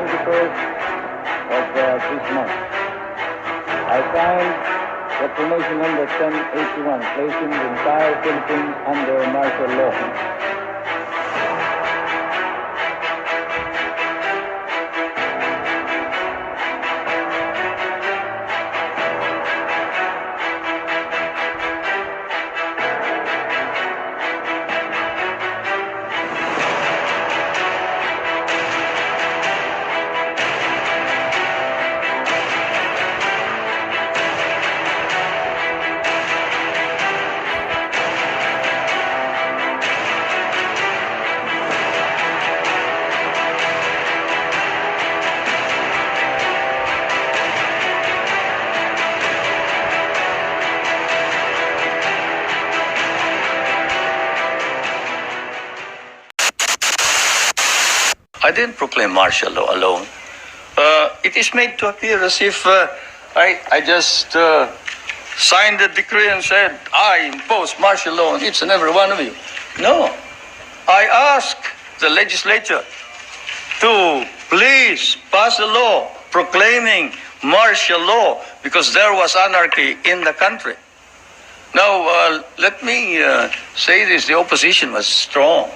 21st of this month, I signed Proclamation number 1081, placing the entire Philippines under martial law. I didn't proclaim martial law alone. It is made to appear as if I just signed the decree and said, I impose martial law on each and every one of you. No. I asked the legislature to please pass a law proclaiming martial law because there was anarchy in the country. Now, let me say this, the opposition was strong.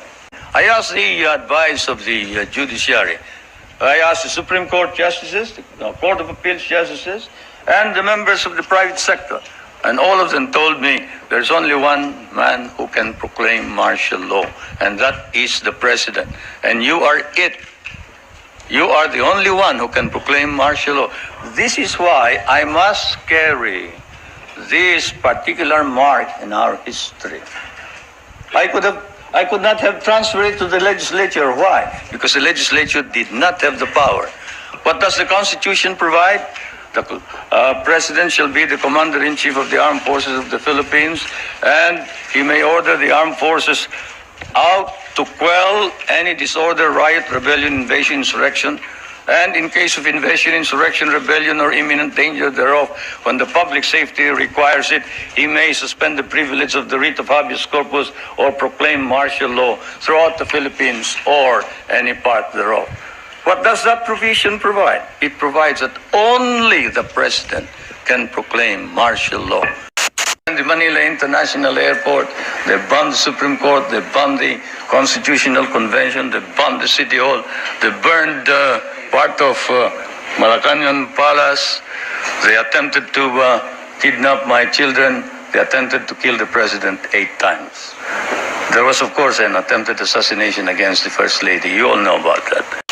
I asked the advice of the judiciary. I asked the Supreme Court justices, the Court of Appeals justices, and the members of the private sector. And all of them told me there's only one man who can proclaim martial law, and that is the president. And you are it. You are the only one who can proclaim martial law. This is why I must carry this particular mark in our history. I could not have transferred it to the legislature. Why? Because the legislature did not have the power. What does the Constitution provide? The President shall be the Commander-in-Chief of the Armed Forces of the Philippines, and he may order the armed forces out to quell any disorder, riot, rebellion, invasion, insurrection, and in case of invasion, insurrection, rebellion, or imminent danger thereof, when the public safety requires it, he may suspend the privilege of the writ of habeas corpus or proclaim martial law throughout the Philippines or any part thereof. What does that provision provide? It provides that only the President can proclaim martial law. In the Manila International Airport, they bombed the Supreme Court, they bombed the Constitutional Convention, they bombed the City Hall, they burned part of Malacañang Palace. They attempted to kidnap my children. They attempted to kill the president 8 times. There was, of course, an attempted assassination against the First Lady. You all know about that.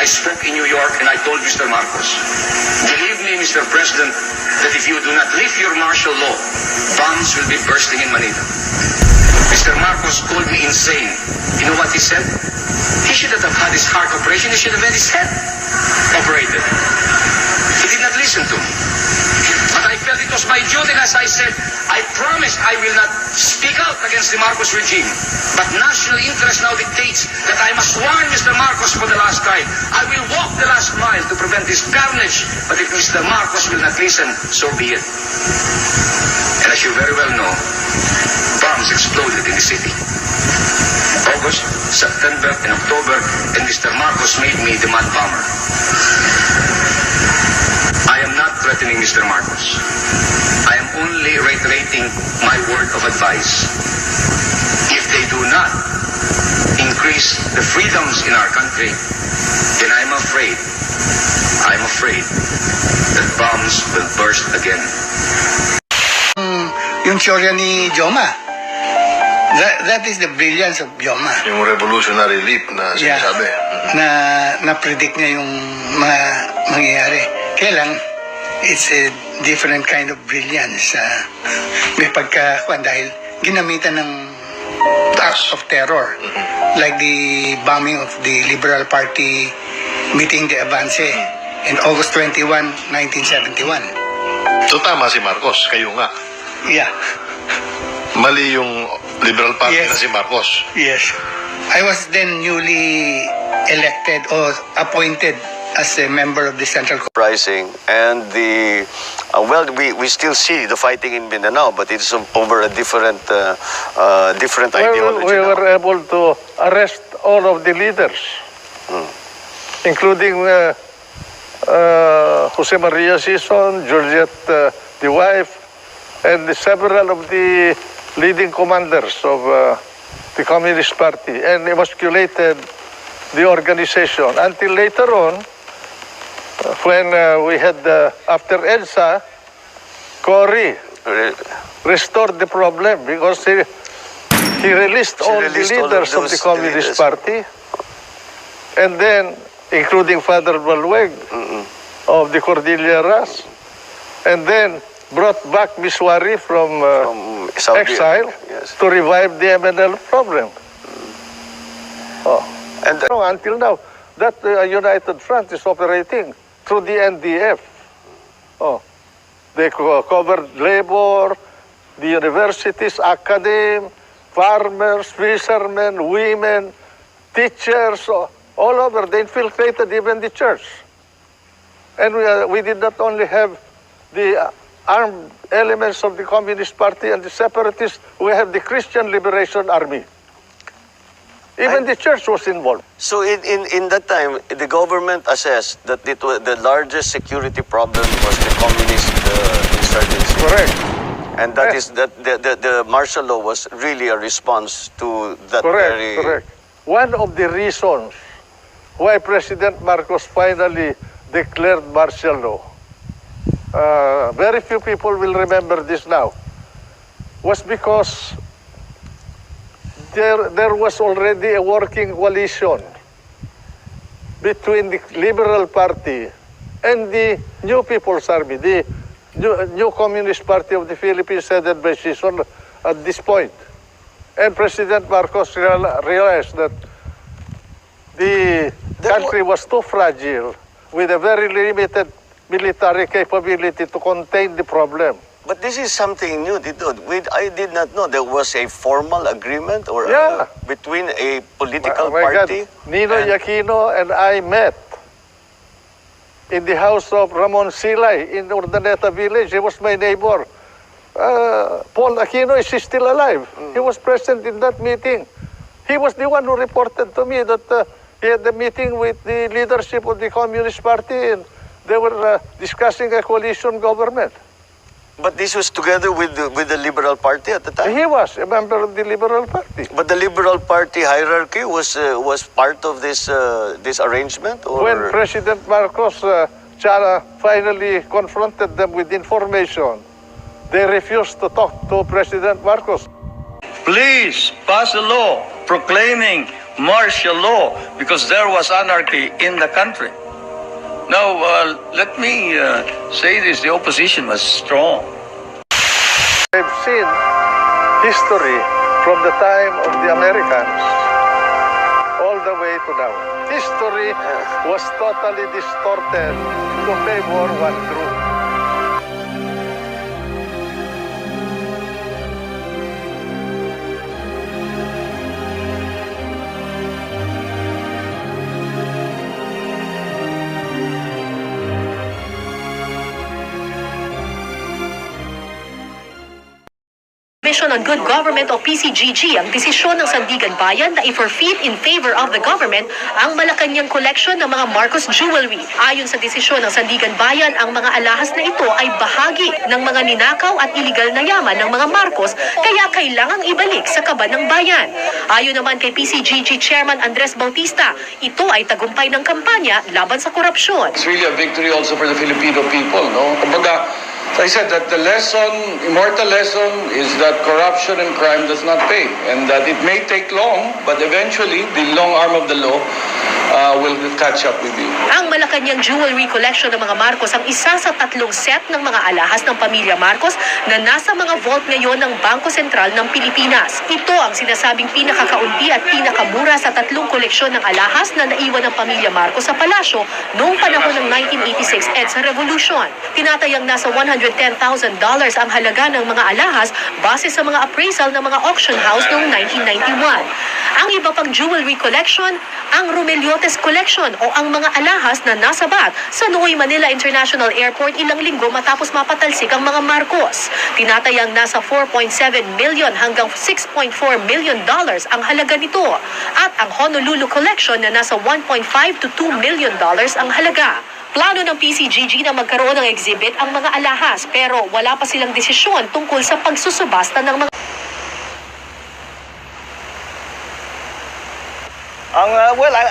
I spoke in New York and I told Mr. Marcos, believe me, Mr. President, that if you do not lift your martial law, bombs will be bursting in Manila. Mr. Marcos called me insane. You know what he said? He should not have had his heart operation. He should have had his head operated. He did not listen to me. But I felt it was my duty, and as I said, I promised I will not speak out against the Marcos regime. But national interest now dictates that I must warn Mr. Marcos for the last time. I will walk the last mile to prevent this carnage. But if Mr. Marcos will not listen, so be it. And as you very well know, bombs exploded in the city. August, September, and October, and Mr. Marcos made me the mad bomber. I am not threatening Mr. Marcos. I am only reiterating my word of advice. If they do not increase the freedoms in our country, then I'm afraid that bombs will burst again. Yung teorya ni Joma. That is the brilliance of Joma. Yung revolutionary leap na sinasabi. Na-predict niya yung mangyayari. Kaya lang, it's a different kind of brilliance. May pagkakuan dahil ginamitan ng acts of terror. Like the bombing of the Liberal Party meeting de Avance in August 21, 1971. So tama si Marcos, kayo nga. Yeah. Mali yung Liberal Party Yes. na si Marcos. Yes. I was then newly elected or appointed as a member of the Central Rising and the well, we still see the fighting in Mindanao, but it's over a different ideology. We now. were able to arrest all of the leaders, including Jose Maria Sison, Georgette, the wife, and several of the leading commanders of the Communist Party, and emasculated the organization until later on, when we had, after EDSA, Cory restored the problem because he released all the leaders of the Communist Party, and then, including Father Balweg of the Cordilleras, and then brought back Miswari from Saudi, exile yes. to revive the MNL problem. And Until now, that United Front is operating through the NDF. They covered labor, the universities, academe, farmers, fishermen, women, teachers, all over. They infiltrated even the church. And we did not only have the armed elements of the Communist Party and the separatists, we have the Christian Liberation Army. Even the church was involved. so in that time, the government assessed that the largest security problem was the communist insurgency. Correct. And that Yes. is that the martial law was really a response to that very. Correct. One of the reasons why President Marcos finally declared martial law, very few people will remember this now, was because there was already a working coalition between the Liberal Party and the New People's Army, the new Communist Party of the Philippines headed by Sison at this point. And President Marcos realized that the country was too fragile with a very limited military capability to contain the problem. But this is something new. I did not know there was a formal agreement or Yeah. between a political Oh my party. God. Nino and- Aquino and I met in the house of Ramon Silay in Urdaneta village. He was my neighbor. Paul Aquino is still alive. He was present in that meeting. He was the one who reported to me that he had a meeting with the leadership of the Communist Party and they were discussing a coalition government. But this was together with the Liberal Party at the time. He was a member of the Liberal Party. But the Liberal Party hierarchy was part of this arrangement, or When President Marcos finally confronted them with information, they refused to talk to President Marcos. Please pass a law proclaiming martial law because there was anarchy in the country. Now, let me say this, the opposition was strong. I've seen history from the time of the Americans all the way to now. History was totally distorted to favor one group. Commission on Good Government o PCGG ang desisyon ng Sandigan Bayan na i-forfeit in favor of the government ang Malacanang collection ng mga Marcos jewelry. Ayon sa desisyon ng Sandigan Bayan, ang mga alahas na ito ay bahagi ng mga ninakaw at iligal na yaman ng mga Marcos, kaya kailangang ibalik sa kaban ng bayan. Ayon naman kay PCGG Chairman Andres Bautista, ito ay tagumpay ng kampanya laban sa korupsyon. It's really a victory also for the Filipino people, no? Kumbaga, I said that the lesson, immortal lesson, is that corruption and crime does not pay, and that it may take long, but eventually the long arm of the law will catch up with you. Ang Malacanang jewelry collection ng mga Marcos ang isa sa 3 set ng mga alahas ng pamilya Marcos na nasa mga vault ngayon ng Bangko Sentral ng Pilipinas. Ito ang sinasabing pinakakaunti at pinakamura sa 3 koleksyon ng alahas na naiwan ng pamilya Marcos sa palasyo noong panahon ng 1986 EDSA Revolution. Tinatayang nasa $110,000 ang halaga ng mga alahas base sa mga appraisal ng mga auction house noong 1991. Ang iba pang jewelry collection, ang Romeliotes Collection o ang mga alahas na nasabat sa Ninoy Manila International Airport ilang linggo matapos mapatalsik ang mga Marcos. Tinatayang nasa 4.7 million hanggang 6.4 million dollars ang halaga nito. At ang Honolulu Collection na nasa 1.5 to 2 million dollars ang halaga. Plano ng PCGG na magkaroon ng exhibit ang mga alahas pero wala pa silang desisyon tungkol sa pagsusubasta ng mga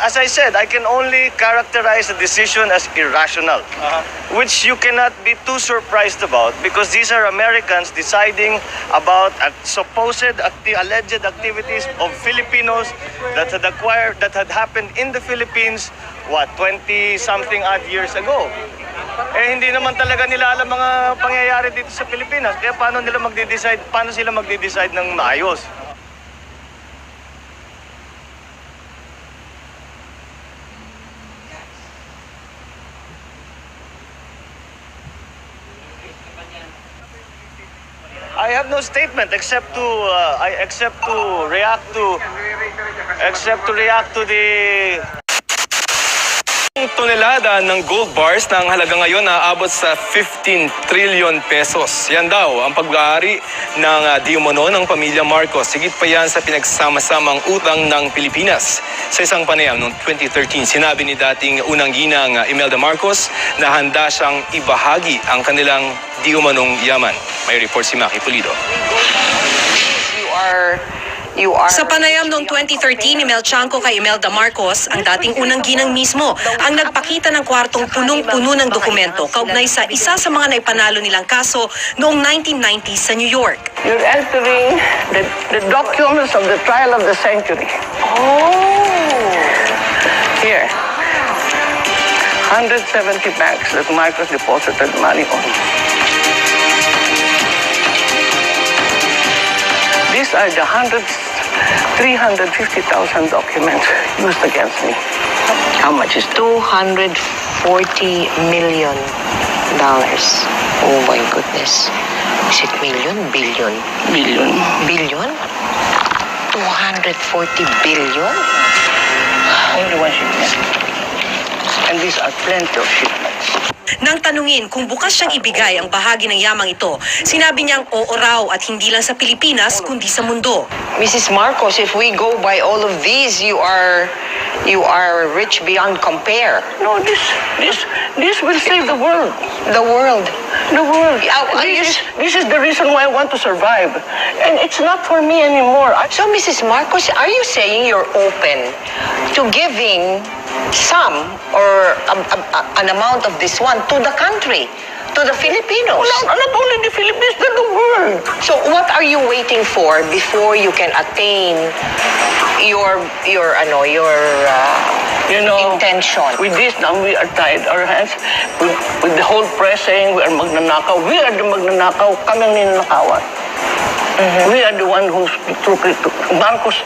As I said, I can only characterize the decision as irrational, which you cannot be too surprised about because these are Americans deciding about alleged activities of Filipinos that had happened in the Philippines, 20-something odd years ago. Hindi naman talaga nila alam mga pangyayari dito sa Pilipinas. Kaya paano sila magde-decide ng maayos? I have no statement except to react to the tonelada ng gold bars na ang halaga ngayon na aabot sa 15 trillion pesos. Yan daw ang pag-aari ng di umano ng pamilya Marcos. Sigit pa yan sa pinagsama-samang utang ng Pilipinas. Sa isang panayam noong 2013, sinabi ni dating unang ginang Imelda Marcos na handa siyang ibahagi ang kanilang di umanong yaman. May report si Maki Pulido. Sa panayam noong 2013 ni Mel Chanco kay Imelda Marcos, ang dating unang ginang mismo ang nagpakita ng kwartong punong-puno ng dokumento kaugnay sa isa sa mga naipanalo nilang kaso noong 1990 sa New York. You're entering the documents of the trial of the century. Here. 170 banks that Marcos deposited money on. These are the 350,000 documents used against me. How much is $240 million? Oh my goodness. Is it million? Billion? Billion. Billion? 240 billion? Only one shipment. And these are plenty of shipments. Nang tanungin kung bukas siyang ibigay ang bahagi ng yamang ito, sinabi niyang oo raw at hindi lang sa Pilipinas kundi sa mundo. Mrs. Marcos, if we go by all of these, you are rich beyond compare. No, this will save the world. The world. The world. This is the reason why I want to survive. And it's not for me anymore. So, Mrs. Marcos, are you saying you're open to giving some or an amount of this one to the country, to the Filipinos? Not only the Philippines, but the world. So what are you waiting for before you can attain your intention? With this now, we are tied our hands with the whole press saying we are magnanakaw. We are the magnanakaw. Kami ang ninanakawan. We are the one who's Marcos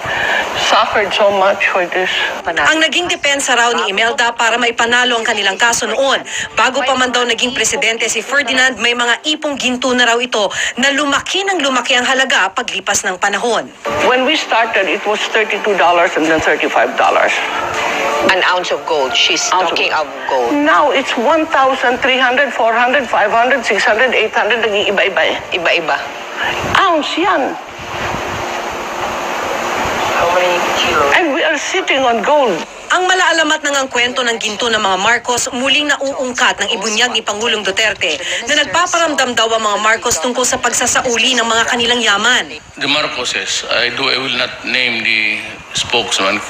suffered so much for this. Ang naging depensa raw ni Imelda para maipanalo ang kanilang kaso noon. Bago pa man daw naging presidente si Ferdinand, may mga ipong ginto na raw ito na lumaki ang halaga paglipas ng panahon. When we started, it was $32 and then $35. An ounce of gold. She's talking of gold. Now, it's 1,300, 400, 500, 600, 800, nag-iiba-iba eh. Iba-iba. Ounce yan. How many kilos? And we are sitting on gold. Ang malaalamat ng ang kwento ng ginto ng mga Marcos muling nauungkat ng ibunyag ni Pangulong Duterte na nagpaparamdam daw ang mga Marcos tungkol sa pagsasauli ng mga kanilang yaman. The Marcoses, I will not name the spokesman.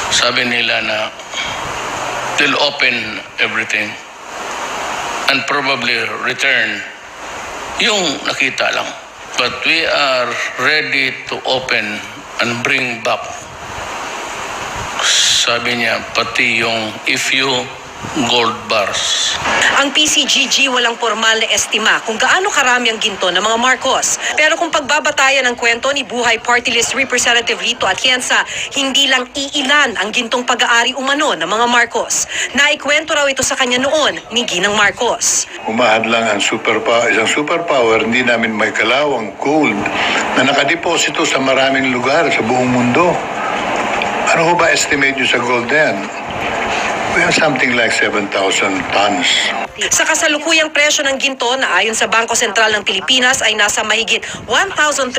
Sabi nila na they'll open everything and probably return yung nakita lang. But we are ready to open and bring back sabi niya, pati yung if you gold bars. Ang PCGG walang formal na estima kung gaano karami ang ginto ng mga Marcos. Pero kung pagbabatayan ng kwento ni Buhay Party List Representative Lito Atienza, hindi lang iilan ang gintong pag-aari umano ng mga Marcos. Naikwento raw ito sa kanya noon ni Ginang Marcos. Umahad lang ang isang superpower, hindi namin may kalawang gold na nakadeposito sa maraming lugar sa buong mundo. Ano ho ba estimate nyo sa gold na yan? We have something like 7,000 tons. Sa kasalukuyang presyo ng ginto na ayon sa Bangko Sentral ng Pilipinas ay nasa mahigit $1,300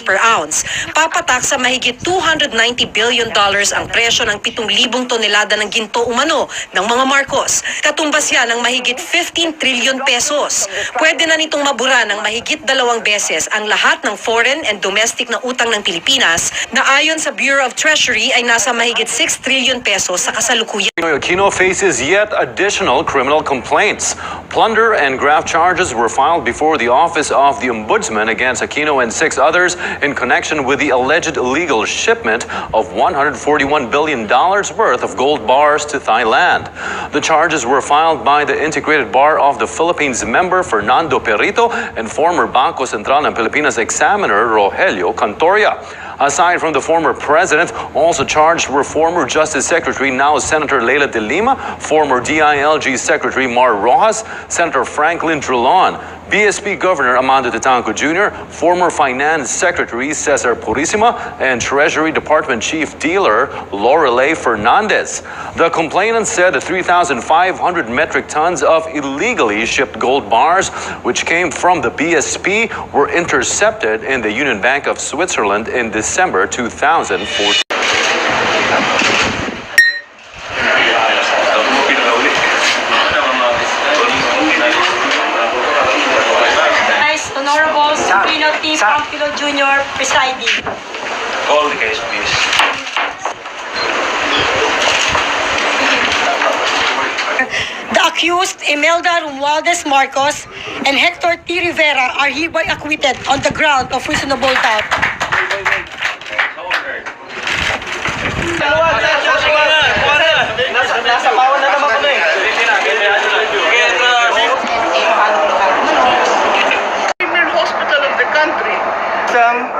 per ounce. Papatak sa mahigit $290 billion ang presyo ng 7,000 tonelada ng ginto umano ng mga Marcos. Katumbas yan ng mahigit 15 trillion pesos. Pwede na nitong mabura ng mahigit 2 beses ang lahat ng foreign and domestic na utang ng Pilipinas na ayon sa Bureau of Treasury ay nasa mahigit 6 trillion pesos sa kasalukuyan. Aquino faces yet additional criminal complaints. Plunder and graft charges were filed before the Office of the Ombudsman against Aquino and 6 others in connection with the alleged illegal shipment of $141 billion worth of gold bars to Thailand. The charges were filed by the Integrated Bar of the Philippines member Fernando Perito and former Bangko Sentral ng Pilipinas examiner Rogelio Cantoria. Aside from the former president, also charged were former Justice Secretary, now Senator Leila de Lima, former DILG Secretary Mar Rojas, Senator Franklin Drilon, BSP Governor Amando Titanco Jr., former Finance Secretary Cesar Purisima, and Treasury Department Chief Dealer Lorelei Fernandez. The complainant said the 3,500 metric tons of illegally shipped gold bars, which came from the BSP, were intercepted in the Union Bank of Switzerland in December 2014. Honorable Suprino T. Pampilo Jr. presiding. Call the case, please. The accused Imelda Romualdez Marcos and Hector T. Rivera are hereby acquitted on the ground of reasonable doubt. Nasa bawal na naman kami. Hospital of the country.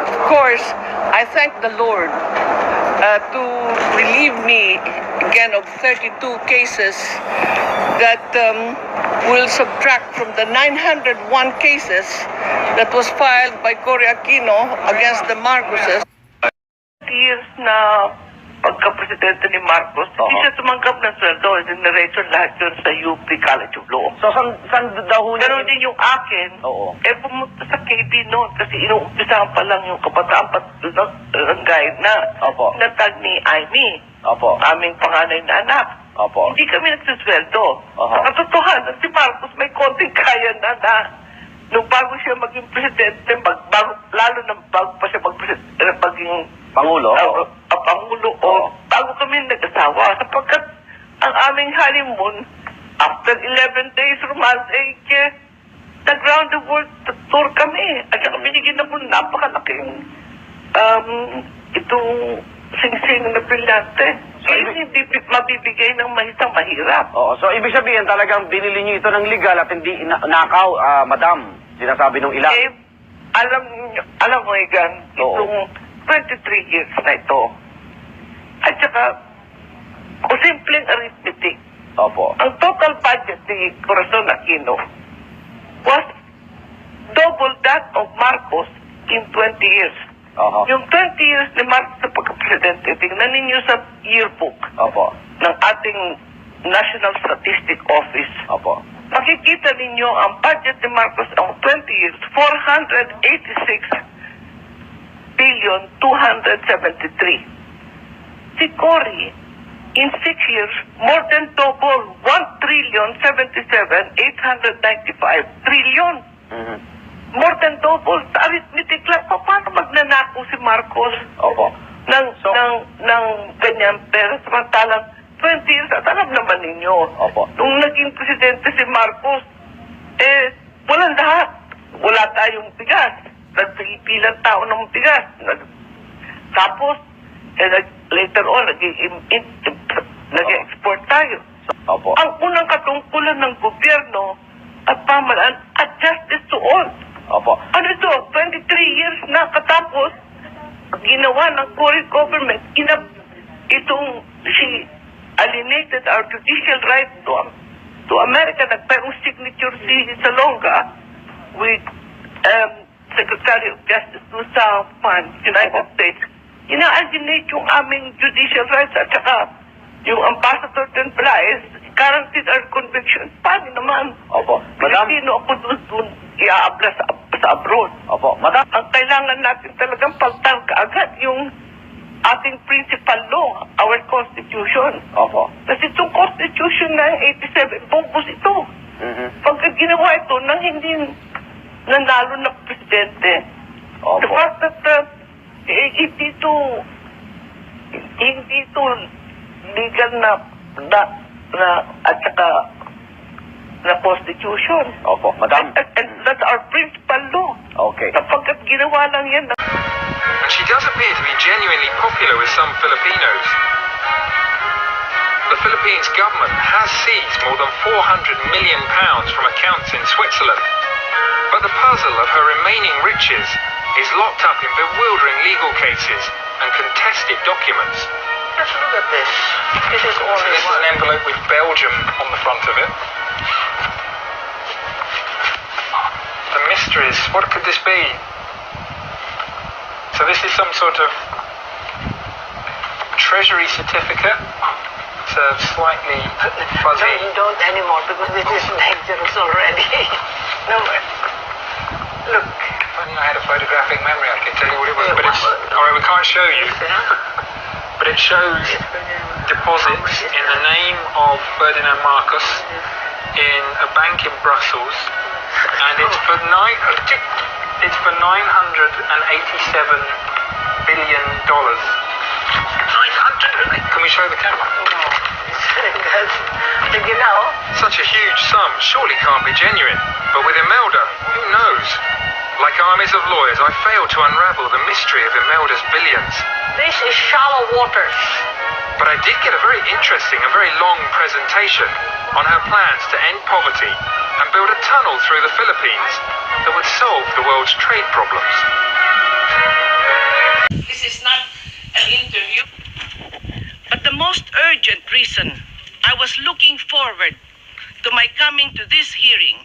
Of course, I thank the Lord to relieve me again of 32 cases that will subtract from the 901 cases that was filed by Cory Aquino against the Marcoses. Years na pagka-presidente ni Marcos, hindi siya tumanggap ng sweldo. Dinaretsyo lahat yun sa UP College of Law. So, saan daw ho Pero din yung akin, pumunta sa KB noon kasi inuumpisahan pa lang yung kabataan barangay na natag ni Amy. Aming panganay na anak. Hindi kami nagsusweldo. Sa katotohanan, si Marcos may konting kaya na nung bago siya maging presidente, lalo na bago pa siya maging Pangulo? Pangulo o bago kami nag-asawa. Sapagkat ang aming honeymoon, after 11 days romance, nag-round the world tour kami. At saka binigyan na po napakalaking itong sing-sing na brilyante. So, hindi mabibigay ng mahisang mahirap. So, ibig sabihin talagang binili niyo ito ng legal at hindi nakaw, madam, sinasabi nung ilan. Alam mo, Egan, itong 23 years na ito. At saka, simpleng arithmetic. Ang total budget ni Corazon Aquino was double that of Marcos in 20 years. Yung 20 years ni Marcos sa pagka-presidente, tingnan ninyo sa yearbook ng ating National Statistic Office. Makikita ninyo ang budget ni Marcos ang 20 years, 486 billion 273. Si Cory, in 6 years, more than double, 1,077,895 trillion. More than double. Sa arithmetic lang, paano magnanako si Marcos ng ganyan pera? Samantalang 20 years, at alam naman ninyo, nung naging presidente si Marcos, walang lahat. Wala tayong bigas. Nagpipilang tao ng bigas. Tapos, later on, nag-export tayo. Opo. Ang unang katungkulan ng gobyerno at pamahalaan at justice to all. Opo. Ano ito? 23 years na katapos ginawa ng current government. She alienated our judicial right to America. Nagperong signature si Salonga with Secretary of Justice Lusa Pan, United States. Ina-alienate yung aming judicial rights at saka yung ambassador din pala is guaranteed our conviction. Paano naman? Opo. Madam? Pilipino ako doon iaabla sa abroad. Opo. Madam? Ang kailangan natin talagang palitan kaagad yung ating principal law, our Constitution. Opo. Kasi itong Constitution na 87, focus ito. Pagka ginawa ito nang hindi nanalo na presidente, the fact that hindi ito legal na at saka na Constitution. Opo, Madam. And that's our principal law. Okay. Sapagkat ginawa lang yan. And she does appear to be genuinely popular with some Filipinos. The Philippines government has seized more than £400 million from accounts in Switzerland. But the puzzle of her remaining riches is locked up in bewildering legal cases and contested documents. Let's look at this. This is all This is an envelope with Belgium on the front of it. The mysteries, what could this be? So this is some sort of treasury certificate. It's slightly fuzzy. No, don't anymore because this is dangerous already. No, look. If only I had a photographic memory, I could tell you what it was. But it's, alright, we can't show you. But it shows deposits in the name of Ferdinand Marcos in a bank in Brussels, and it's for $987 billion. 900? Can we show the camera? Such a huge sum surely can't be genuine. But with Imelda, who knows? Like armies of lawyers, I failed to unravel the mystery of Imelda's billions. This is shallow waters. But I did get a very interesting and very long presentation on her plans to end poverty and build a tunnel through the Philippines that would solve the world's trade problems. This is not an interview. But the most urgent reason I was looking forward to my coming to this hearing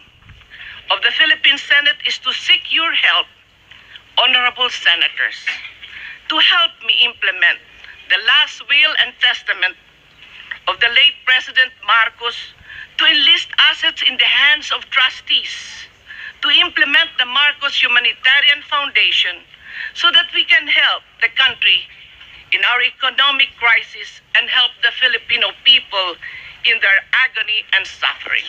of the Philippine Senate is to seek your help, honorable senators, to help me implement the last will and testament of the late President Marcos to enlist assets in the hands of trustees, to implement the Marcos Humanitarian Foundation so that we can help the country in our economic crisis and help the Filipino people in their agony and suffering.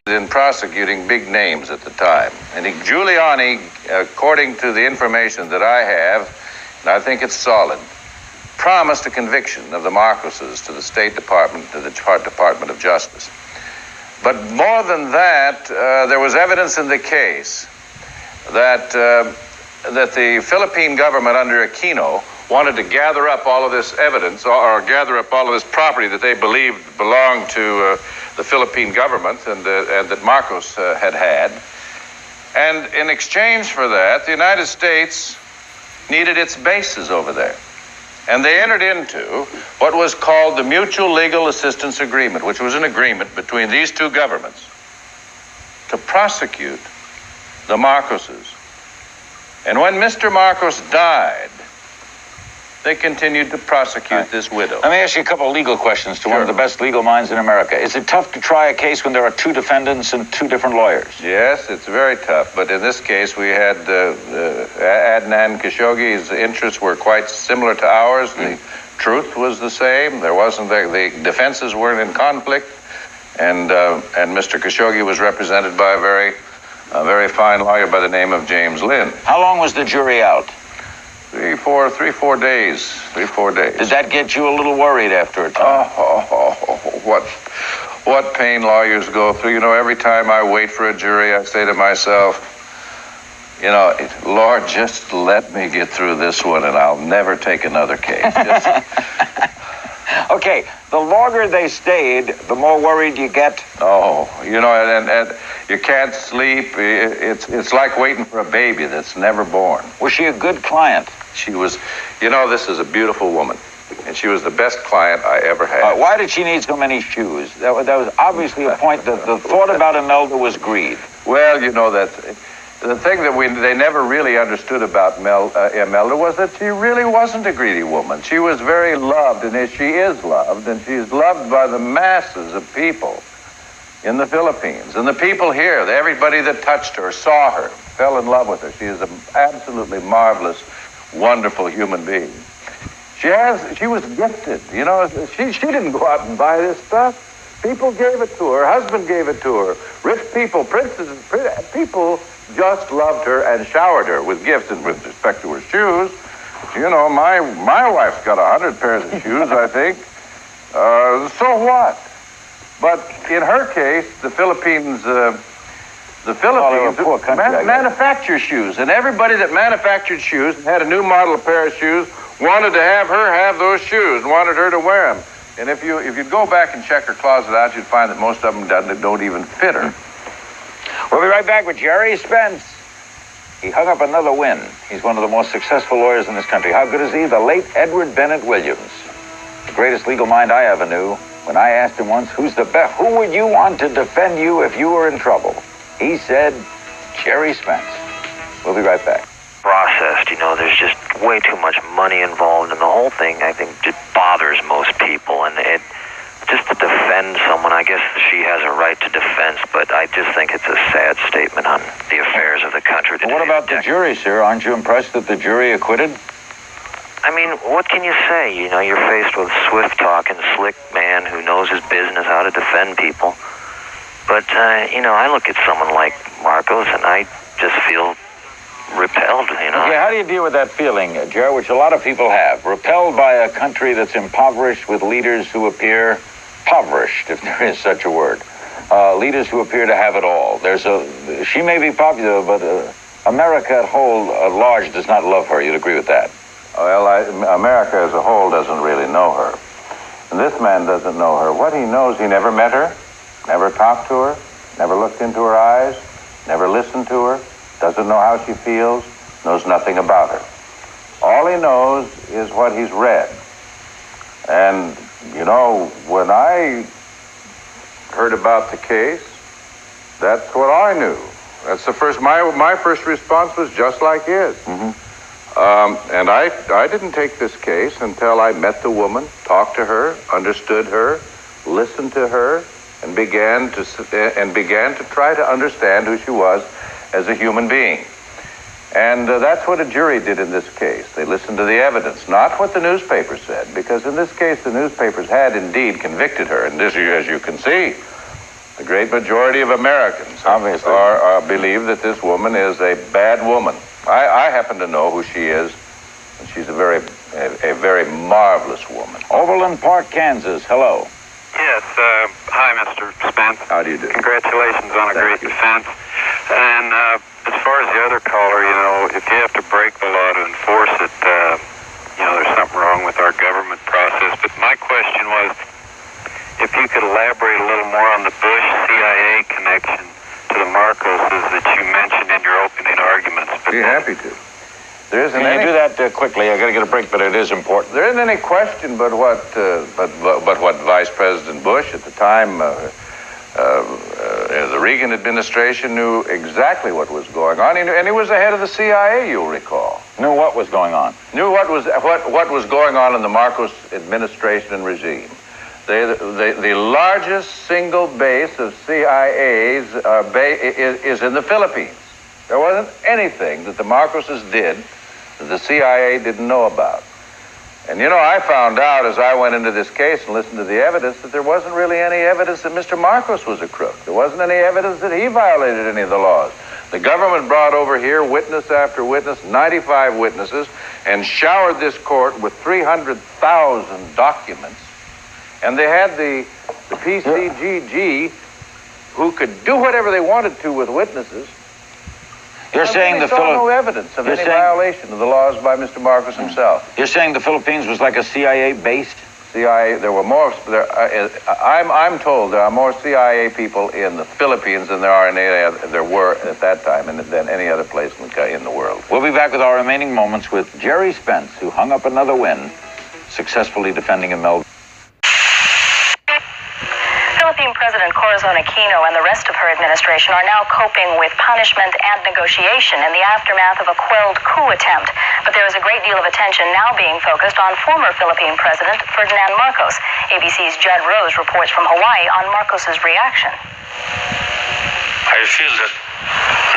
In prosecuting big names at the time. And Giuliani, according to the information that I have, and I think it's solid, promised a conviction of the Marcoses to the State Department, to the Department of Justice. But more than that, there was evidence in the case that the Philippine government under Aquino wanted to gather up all of this evidence or gather up all of this property that they believed belonged to the Philippine government and that Marcos had. And in exchange for that, the United States needed its bases over there. And they entered into what was called the Mutual Legal Assistance Agreement, which was an agreement between these two governments to prosecute the Marcoses. And when Mr. Marcos died, they continued to prosecute this widow. Let me ask you a couple of legal questions to one of the best legal minds in America. Is it tough to try a case when there are two defendants and two different lawyers? Yes, it's very tough. But in this case, we had Adnan Khashoggi's interests were quite similar to ours. The truth was the same. There wasn't the defenses weren't in conflict, and Mr. Khashoggi was represented by a very fine lawyer by the name of James Lynn. How long was the jury out? 3-4 days. 3-4 days. Did that get you a little worried after a time? What pain lawyers go through. You know, every time I wait for a jury, I say to myself, You know, Lord, just let me get through this one and I'll never take another case. Okay, the longer they stayed, the more worried you get. Oh, you know, and you can't sleep. It's like waiting for a baby that's never born. Was she a good client? She was, you know, this is a beautiful woman. And she was the best client I ever had. Why did she need so many shoes? That was obviously a point that the thought about Imelda was greed. Well, you know, that the thing that they never really understood about Imelda was that she really wasn't a greedy woman. She was very loved, and she is loved, and she's loved by the masses of people in the Philippines. And the people here, everybody that touched her, saw her, fell in love with her. She is an absolutely marvelous, wonderful human being. She was gifted, you know. She didn't go out and buy this stuff. People gave it to her. Her husband gave it to her. Rich people, princes, people just loved her and showered her with gifts. And with respect to her shoes, you know, my wife's got 100 pairs of shoes, I think. So what? But in her case, the Philippines manufacture shoes, and everybody that manufactured shoes and had a new model of pair of shoes wanted to have her have those shoes and wanted her to wear them. And if you'd go back and check her closet out, you'd find that most of them don't even fit her. We'll be right back with Jerry Spence. He hung up another win. He's one of the most successful lawyers in this country. How good is he? The late Edward Bennett Williams, the greatest legal mind I ever knew. When I asked him once, who would you want to defend you if you were in trouble? He said, Jerry Spence. We'll be right back. Processed, you know, there's just way too much money involved, and the whole thing, I think, just bothers most people. And it just to defend someone, I guess she has a right to defense, but I just think it's a sad statement on the affairs of the country. What about the jury, sir? Aren't you impressed that the jury acquitted? I mean, what can you say? You know, you're faced with a swift-talking, slick man who knows his business, how to defend people. But, you know, I look at someone like Marcos, and I just feel repelled, you know. Okay, how do you deal with that feeling, Jerry, which a lot of people have? Repelled by a country that's impoverished with leaders who appear impoverished, if there is such a word. Leaders who appear to have it all. She may be popular, but America at large does not love her. You'd agree with that? Well, America as a whole doesn't really know her. And this man doesn't know her. What he knows, he never met her, never talked to her, never looked into her eyes, never listened to her, doesn't know how she feels, knows nothing about her. All he knows is what he's read. And, you know, when I heard about the case, that's what I knew. That's the first, my first response was just like his. And I didn't take this case until I met the woman, talked to her, understood her, listened to her, and began to try to understand who she was as a human being. And that's what a jury did in this case. They listened to the evidence, not what the newspaper said, because in this case the newspapers had indeed convicted her. And this, as you can see, the great majority of Americans obviously believe that this woman is a bad woman. I happen to know who she is, and she's a very marvelous woman. Overland Park, Kansas. Hello. Yes. Hi, Mr. Spence. How do you do? Congratulations on a great defense. And as far as the other caller, you know, if you have to break the law to enforce it, you know, there's something wrong with our government process. But my question was, if you could elaborate a little more on the Bush-CIA connection to the Marcoses that you mentioned in your opening arguments. Be happy to. There isn't Can you do that quickly? I got to get a break, but it is important. There isn't any question but what Vice President Bush at the time, the Reagan administration knew exactly what was going on, and he was the head of the CIA. You'll recall. Knew what was going on. Knew what was going on in the Marcos administration and regime. The largest single base of CIA's is in the Philippines. There wasn't anything that the Marcoses did that the CIA didn't know about. And, you know, I found out as I went into this case and listened to the evidence that there wasn't really any evidence that Mr. Marcos was a crook. There wasn't any evidence that he violated any of the laws. The government brought over here witness after witness, 95 witnesses, and showered this court with 300,000 documents. And they had the PCGG who could do whatever they wanted to with witnesses. You're saying the saw no evidence of any violation of the laws by Mr. Marcos himself. You're saying the Philippines was like a CIA base? CIA. There were more. I'm told there are more CIA people in the Philippines than there were at that time, and than any other place in the world. We'll be back with our remaining moments with Jerry Spence, who hung up another win, successfully defending Imelda. Philippine President Corazon Aquino and the rest of her administration are now coping with punishment and negotiation in the aftermath of a quelled coup attempt. But there is a great deal of attention now being focused on former Philippine President Ferdinand Marcos. ABC's Judd Rose reports from Hawaii on Marcos's reaction. I feel that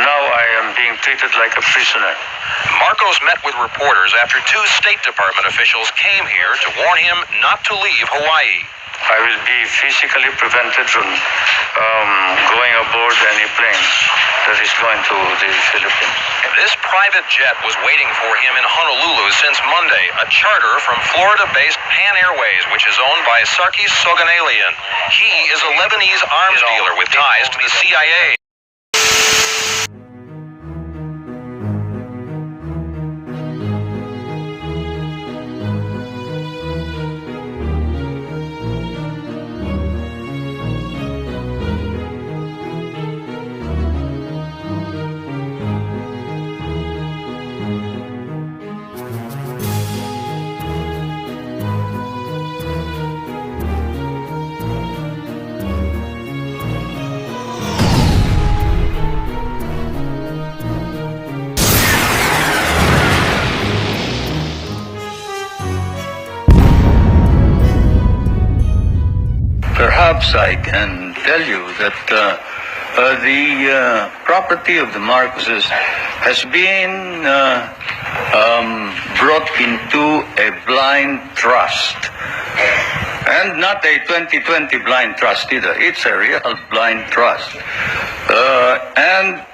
now I am being treated like a prisoner. Marcos met with reporters after two State Department officials came here to warn him not to leave Hawaii. I will be physically prevented from going aboard any plane that is going to the Philippines. This private jet was waiting for him in Honolulu since Monday, a charter from Florida-based Pan Airways, which is owned by Sarkis Soganalian. He is a Lebanese arms dealer with ties to the CIA. Perhaps I can tell you that the property of the Marcoses has been brought into a blind trust. And not a 2020 blind trust either. It's a real blind trust. And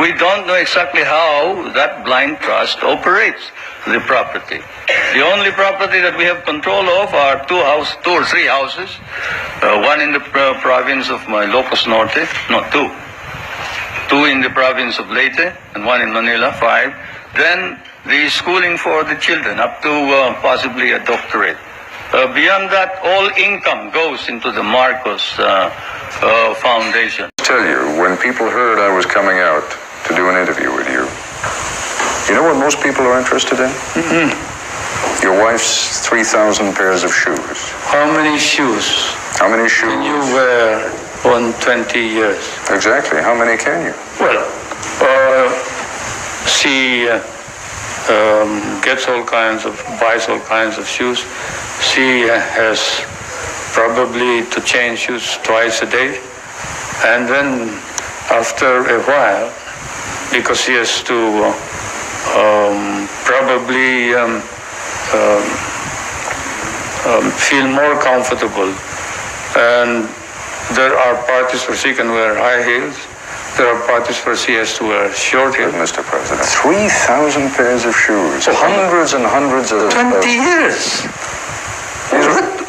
we don't know exactly how that blind trust operates the property. The only property that we have control of are two or three houses, one in the province of Ilocos Norte, two in the province of Leyte, and one in Manila, 5. Then the schooling for the children, up to possibly a doctorate. Beyond that, all income goes into the Marcos Foundation. Tell you, when people heard I was coming out to do an interview with you, you know what most people are interested in? Your wife's 3,000 pairs of shoes. How many shoes? How many shoes? Can you wear on 20 years? Exactly. How many can you? Well, she buys all kinds of shoes. She has probably to change shoes twice a day. And then after a while, because she has to probably feel more comfortable. And there are parties where she can wear high heels. There are parties where she has to wear short heels. Mr. President, 3,000 pairs of shoes. Hundreds and hundreds of... 20 years.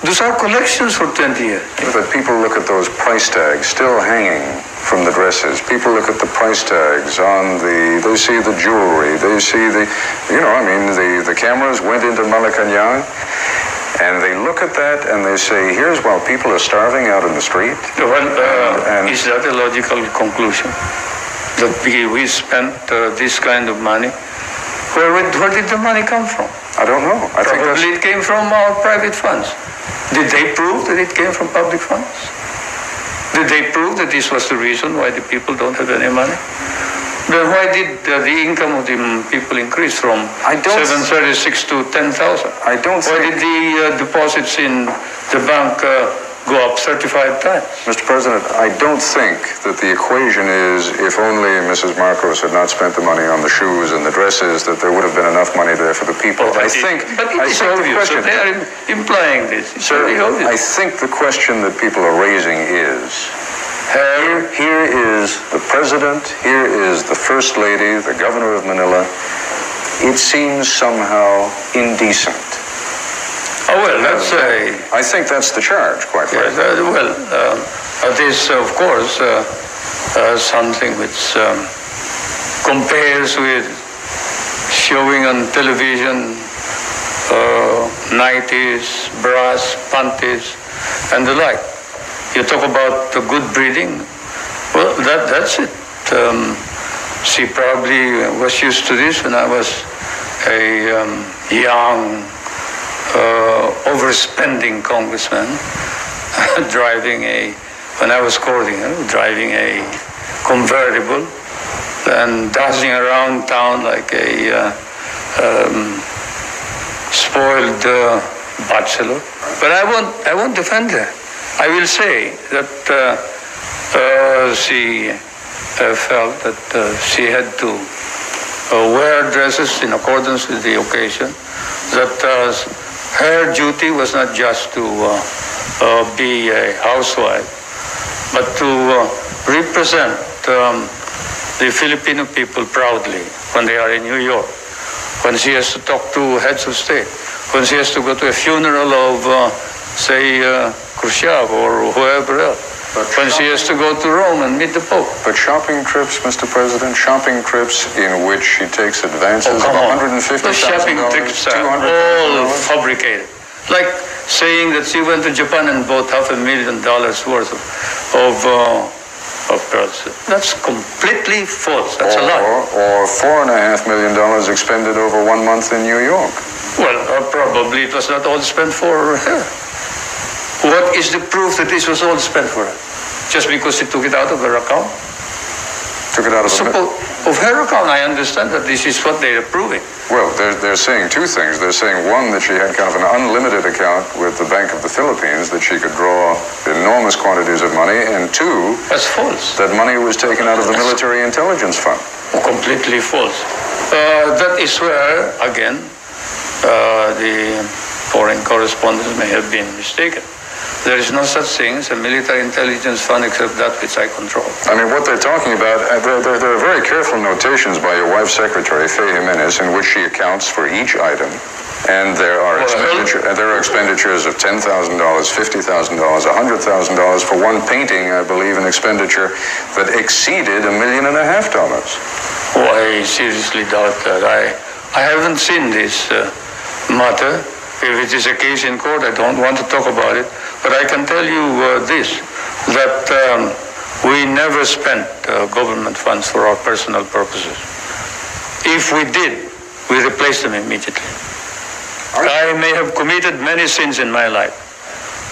Those are collections for 20 years. But people look at those price tags still hanging from the dresses. People look at the price tags on they see the jewelry, they see the cameras went into Malacanang, and they look at that and they say, here's while people are starving out in the street. Well, is that a logical conclusion? That we spent this kind of money? Where did the money come from? I don't know. Probably it came from our private funds. Did they prove that it came from public funds? Did they prove that this was the reason why the people don't have any money? Then why did the income of the people increase from 736 to 10,000? I don't Why did the deposits in the bank go up 35 times? Mr. President, I don't think that the equation is if only Mrs. Marcos had not spent the money on the shoes and the dresses, that there would have been enough money there for the people. But it is obvious. So they are implying this. It's Sir, very obvious. I think the question that people are raising is, here is the President, here is the First Lady, the Governor of Manila. It seems somehow indecent. Oh, well, that's I think that's the charge, quite frankly. That is, of course, something which compares with showing on television 90s, brass, panties, and the like. You talk about the good breeding, well, that's it. She probably was used to this when I was a young, overspending congressman, when I was courting her, driving a convertible and dancing around town like a spoiled bachelor. But I won't defend her. I will say that she felt that she had to wear dresses in accordance with the occasion, that her duty was not just to be a housewife, but to represent the Filipino people proudly when they are in New York, when she has to talk to heads of state, when she has to go to a funeral of, say, Khrushchev or whoever else, when she has to go to Rome and meet the Pope. But shopping trips, Mr. President, shopping trips in which she takes advances of $150,000, Those shopping trips are all fabricated. Like saying that she went to Japan and bought $500,000 worth of pearls. That's completely false. That's a lie. Or $4.5 million expended over 1 month in New York. Well, probably it was not all spent for her. What is the proof that this was all spent for her? Just because she took it out of her account? Took it out of of her account. I understand that this is what they're proving. Well, they're saying two things. They're saying, one, that she had kind of an unlimited account with the Bank of the Philippines, that she could draw enormous quantities of money, and two, that's false. That money was taken out of the Military Intelligence Fund. Completely false. That is where, again, the foreign correspondents may have been mistaken. There is no such thing as a military intelligence fund except that which I control. I mean, what they're talking about, there are very careful notations by your wife's secretary, Faye Jimenez, in which she accounts for each item. And there are expenditures of $10,000, $50,000, $100,000 for one painting, I believe, an expenditure that exceeded $1.5 million. Oh, I seriously doubt that. I haven't seen this matter. If it is a case in court, I don't want to talk about it. But I can tell you this, that we never spent government funds for our personal purposes. If we did, we replaced them immediately. I may have committed many sins in my life,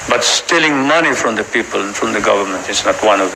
but stealing money from the people and from the government is not one of them.